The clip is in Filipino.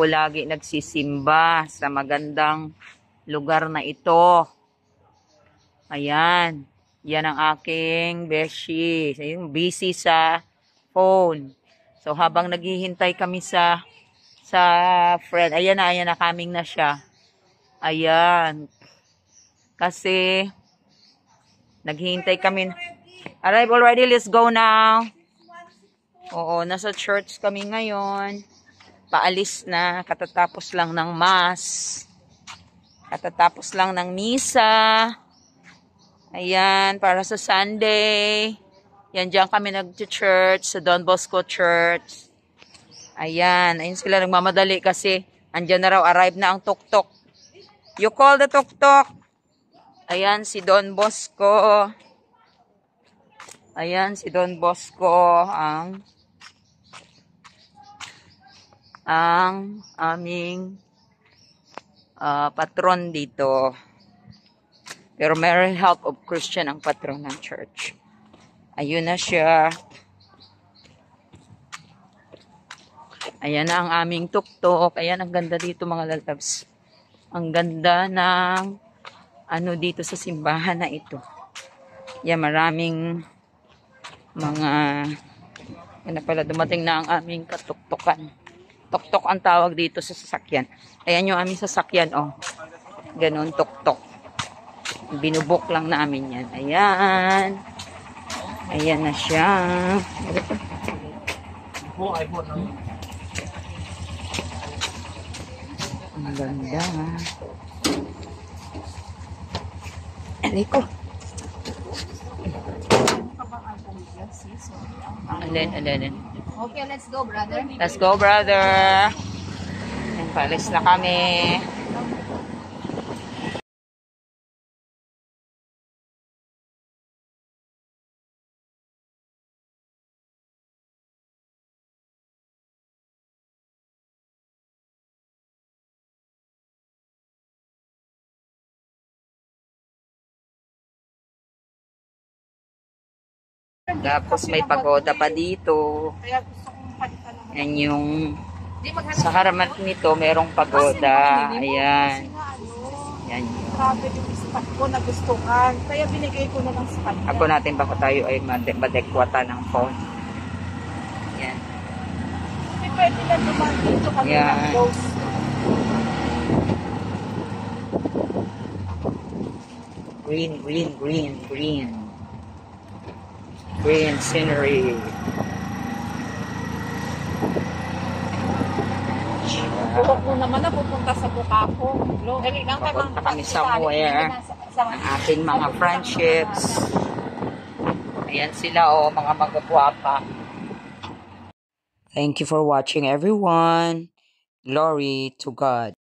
ako lagi nagsisimba sa magandang lugar na ito. Ayan. Yan ang aking beshi. Busy sa phone. So, habang naghihintay kami sa friend. Ayan na, coming na siya. Ayan. Kasi, naghihintay kami. Arrive already, let's go now. Oo, nasa church kami ngayon. Paalis na, katatapos lang ng mass. Katatapos lang ng misa. Ayan, para sa Sunday. Yan, diyan kami nag-church, sa Don Bosco Church. Ayan, ayun sila nagmamadali kasi andyan na raw, arrive na ang tuk-tuk. You call the tuk-tuk. Ayan, si Don Bosco. Ayan, si Don Bosco, ang aming patron dito. Pero Mary Help of Christian ang patron ng church. Ayun na siya. Ayan na ang aming tuk-tuk. Ayan, ang ganda dito mga lalabs. Ang ganda ng ano dito sa simbahan na ito. Yan, maraming mga yan na pala, dumating na ang aming katuktukan. Tuk-tuk ang tawag dito sa sasakyan. Ayan yung aming sasakyan, oh. Ganun, tuk-tuk. Binubok lang namin yan. Ayan. Ayan na siya. Ang ganda. Aliko. Alin. Okay, let's go, brother. Let's go, brother. Ayan, paalis na kami. Tapos may pagoda pa dito. Yan yung sa haraman nito merong pagoda. Ayan. Yan yun. Grabe yung spot ko na gustuhan. Kaya binigay ko na lang sa kanya. Ako natin baka tayo ay madekwata ng phone. Yan. Hindi pwede na dumaan dito kami ng close. Green scenery. Buhok mo naman na pupunta sa Bukako. Papunta kami somewhere. Ang aking mga friendships. Ayan sila, oh, mga magagwapa. Thank you for watching, everyone. Glory to God.